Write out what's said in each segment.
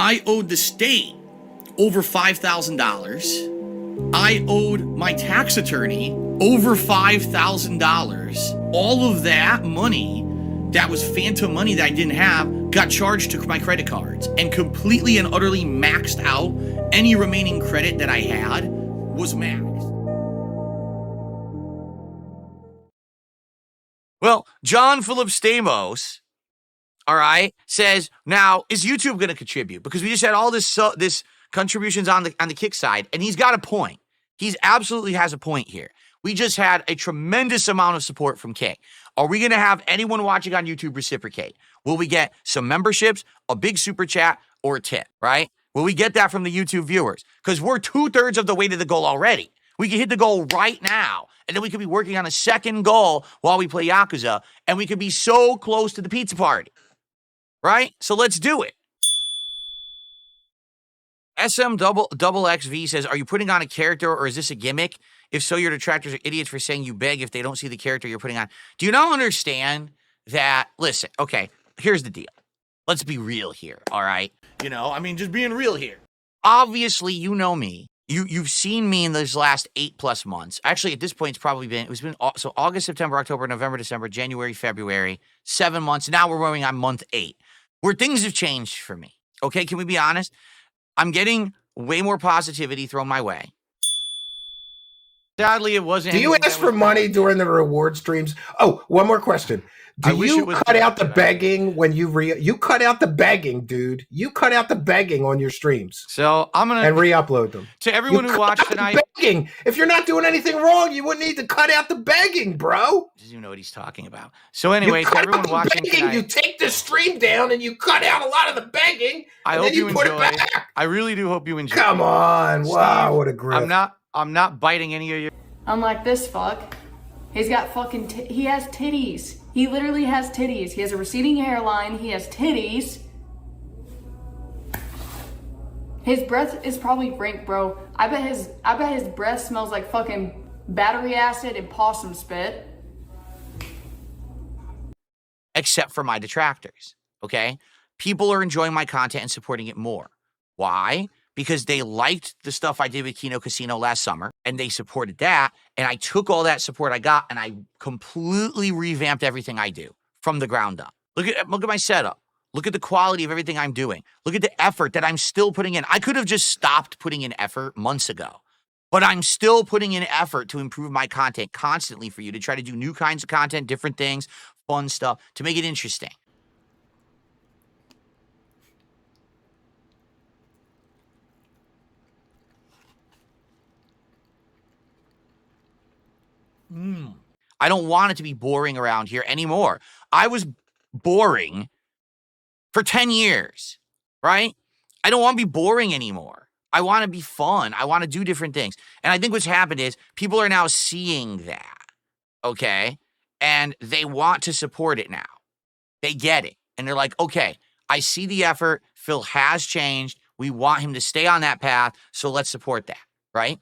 I owed the state over $5,000. I owed my tax attorney over $5,000. All of that money that was phantom money that I didn't have got charged to my credit cards and completely and utterly maxed out. Any remaining credit that I had was maxed. Well, John Philip Stamos, all right, says, now, is YouTube going to contribute? Because we just had all this contributions on the kick side, and he's got a point. He absolutely has a point here. We just had a tremendous amount of support from Kick. Are we going to have anyone watching on YouTube reciprocate? Will we get some memberships, a big super chat, or a tip, right? Will we get that from the YouTube viewers? Because we're 2/3 of the way to the goal already. We can hit the goal right now, and then we could be working on a second goal while we play Yakuza, and we could be so close to the pizza party, right? So let's do it. SM XXV says, are you putting on a character or is this a gimmick? If so, your detractors are idiots for saying you beg if they don't see the character you're putting on. Do you not understand that? Listen, okay, here's the deal. Let's be real here, all right? Just being real here. Obviously, you know me. You've seen me in those last 8+ months. Actually, at this point, it's been so August, September, October, November, December, January, February, 7 months. Now we're going on month 8, where things have changed for me. Okay, can we be honest? I'm getting way more positivity thrown my way. Sadly, it wasn't. Do you ask for money during the reward streams? Oh, one more question. Do you cut out the begging when you cut out the begging, dude? You cut out the begging on your streams. So I'm gonna and re-upload them to everyone who watched tonight. Begging. If you're not doing anything wrong, you wouldn't need to cut out the begging, bro. Doesn't even know what he's talking about. So anyway, to everyone watching tonight, you take the stream down and you cut out a lot of the begging. I hope you enjoy. Put it back. I really do hope you enjoy. Come on, wow, what a grip. I'm not biting any of your. Unlike this fuck, he's got fucking. He has titties. He literally has titties. He has a receding hairline. He has titties. His breath is probably rank, bro. I bet his breath smells like fucking battery acid and possum spit. Except for my detractors, okay? People are enjoying my content and supporting it more. Why? Because they liked the stuff I did with Kino Casino last summer, and they supported that, and I took all that support I got, and I completely revamped everything I do from the ground up. Look at my setup. Look at the quality of everything I'm doing. Look at the effort that I'm still putting in. I could have just stopped putting in effort months ago, but I'm still putting in effort to improve my content constantly for you, to try to do new kinds of content, different things, fun stuff, to make it interesting. I don't want it to be boring around here anymore. I was boring for 10 years, right? I don't want to be boring anymore. I want to be fun. I want to do different things. And I think what's happened is people are now seeing that, okay? And they want to support it now. They get it. And they're like, okay, I see the effort. Phil has changed. We want him to stay on that path, so let's support that, right?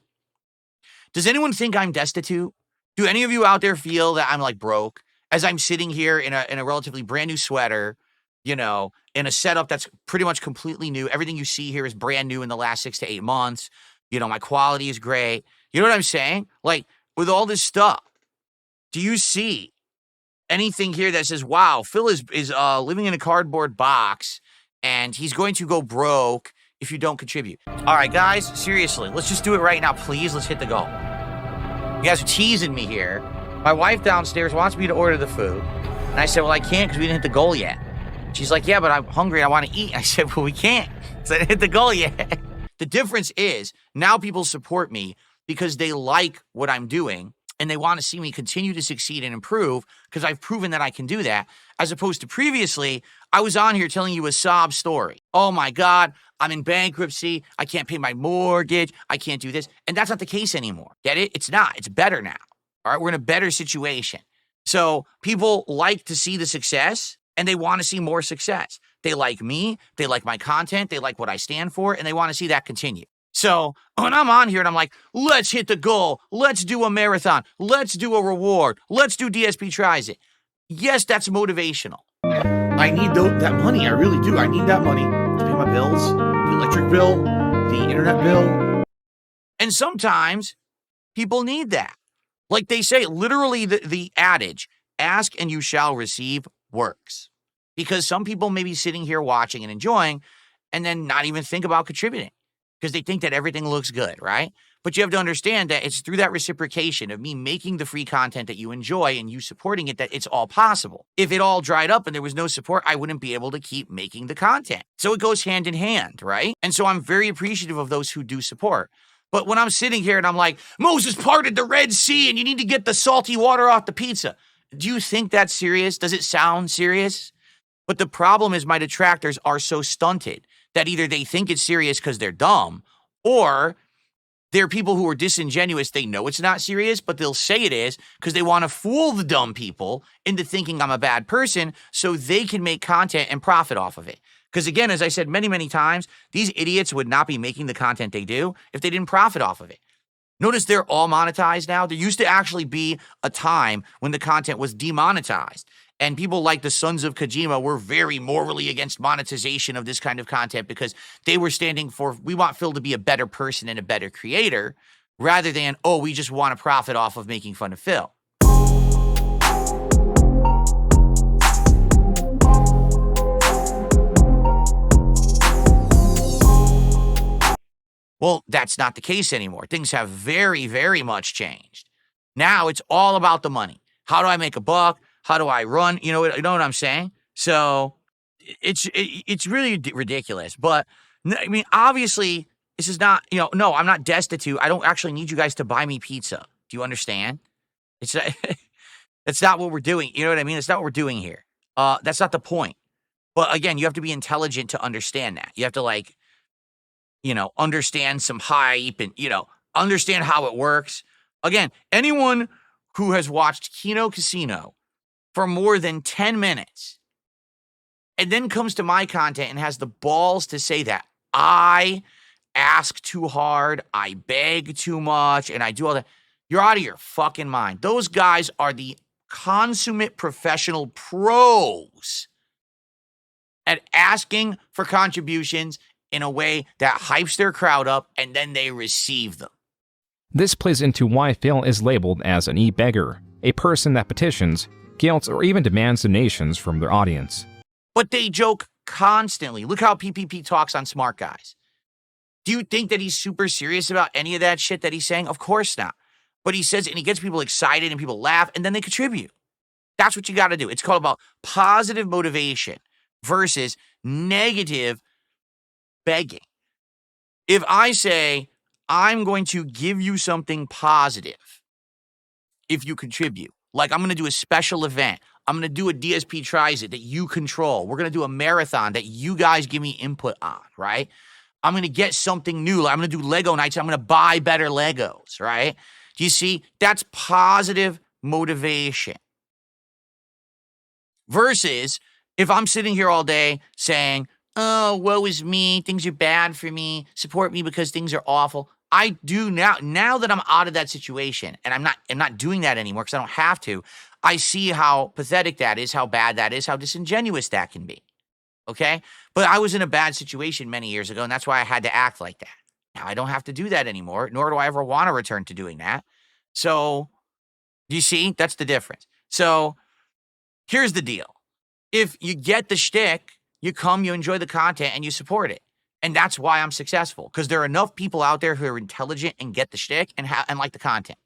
Does anyone think I'm destitute? Do any of you out there feel that I'm like broke as I'm sitting here in a relatively brand new sweater, in a setup that's pretty much completely new? Everything you see here is brand new in the last 6 to 8 months. My quality is great. You know what I'm saying? Like, with all this stuff, do you see anything here that says, wow, Phil is living in a cardboard box and he's going to go broke if you don't contribute? All right, guys, seriously, let's just do it right now, please. Let's hit the goal. You guys are teasing me here. My wife downstairs wants me to order the food. And I said, well, I can't because we didn't hit the goal yet. She's like, yeah, but I'm hungry. I want to eat. I said, well, we can't. So I didn't hit the goal yet. The difference is now people support me because they like what I'm doing and they want to see me continue to succeed and improve because I've proven that I can do that, as opposed to previously, I was on here telling you a sob story. Oh my God, I'm in bankruptcy. I can't pay my mortgage. I can't do this. And that's not the case anymore. Get it? It's not. It's better now. All right, we're in a better situation. So people like to see the success and they want to see more success. They like me. They like my content. They like what I stand for, and they want to see that continue. So when I'm on here and I'm like, let's hit the goal. Let's do a marathon. Let's do a reward. Let's do DSP tries it. Yes, that's motivational. I need that money. I really do. I need that money to pay my bills, the electric bill, the internet bill. And sometimes people need that. Like they say, literally the adage, ask and you shall receive, works. Because some people may be sitting here watching and enjoying and then not even think about contributing because they think that everything looks good, right? But you have to understand that it's through that reciprocation of me making the free content that you enjoy and you supporting it that it's all possible. If it all dried up and there was no support, I wouldn't be able to keep making the content. So it goes hand in hand, right? And so I'm very appreciative of those who do support. But when I'm sitting here and I'm like, Moses parted the Red Sea and you need to get the salty water off the pizza. Do you think that's serious? Does it sound serious? But the problem is my detractors are so stunted that either they think it's serious because they're dumb, or they're people who are disingenuous. They know it's not serious, but they'll say it is because they want to fool the dumb people into thinking I'm a bad person so they can make content and profit off of it. Because again, as I said many, many times, these idiots would not be making the content they do if they didn't profit off of it. Notice they're all monetized now. There used to actually be a time when the content was demonetized. And people like the Sons of Kojima were very morally against monetization of this kind of content because they were standing for, we want Phil to be a better person and a better creator, rather than, oh, we just want to profit off of making fun of Phil. Well, that's not the case anymore. Things have very, very much changed. Now it's all about the money. How do I make a buck? How do I run? You know what I'm saying? So it's really ridiculous. But I mean, obviously, this is not, no, I'm not destitute. I don't actually need you guys to buy me pizza. Do you understand? It's that's not what we're doing. You know what I mean? That's not what we're doing here. That's not the point. But again, you have to be intelligent to understand that. You have to understand some hype and, understand how it works. Again, anyone who has watched Kino Casino for more than 10 minutes and then comes to my content and has the balls to say that I ask too hard, I beg too much, and I do all that, you're out of your fucking mind. Those guys are the consummate professional pros at asking for contributions in a way that hypes their crowd up and then they receive them. This plays into why Phil is labeled as an e-beggar, a person that petitions, guilts, or even demands donations from their audience. But they joke constantly. Look how PPP talks on Smart Guys. Do you think that he's super serious about any of that shit that he's saying? Of course not. But he says it and he gets people excited and people laugh and then they contribute. That's what you got to do. It's called about positive motivation versus negative begging. If I say, I'm going to give you something positive if you contribute, like I'm going to do a special event, I'm going to do a DSP tries it that you control, we're going to do a marathon that you guys give me input on, right? I'm going to get something new, I'm going to do Lego nights, I'm going to buy better Legos, right? Do you see? That's positive motivation. Versus if I'm sitting here all day saying, oh, woe is me, things are bad for me, support me because things are awful. I do now that I'm out of that situation and I'm not doing that anymore because I don't have to. I see how pathetic that is, how bad that is, how disingenuous that can be. Okay? But I was in a bad situation many years ago and that's why I had to act like that. Now I don't have to do that anymore, nor do I ever want to return to doing that. So, do you see? That's the difference. So, here's the deal. If you get the shtick, you come, you enjoy the content, and you support it. And that's why I'm successful, because there are enough people out there who are intelligent and get the shtick and like the content.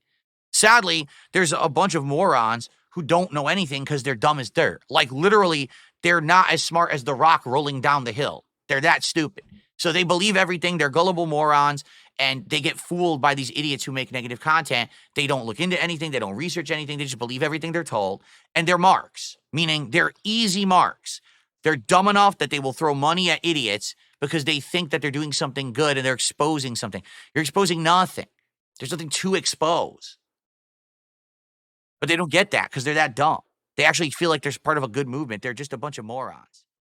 Sadly, there's a bunch of morons who don't know anything because they're dumb as dirt. Like literally, they're not as smart as the rock rolling down the hill. They're that stupid. So they believe everything. They're gullible morons, and they get fooled by these idiots who make negative content. They don't look into anything. They don't research anything. They just believe everything they're told. And they're marks, meaning they're easy marks. They're dumb enough that they will throw money at idiots because they think that they're doing something good and they're exposing something. You're exposing nothing. There's nothing to expose. But they don't get that because they're that dumb. They actually feel like they're part of a good movement. They're just a bunch of morons.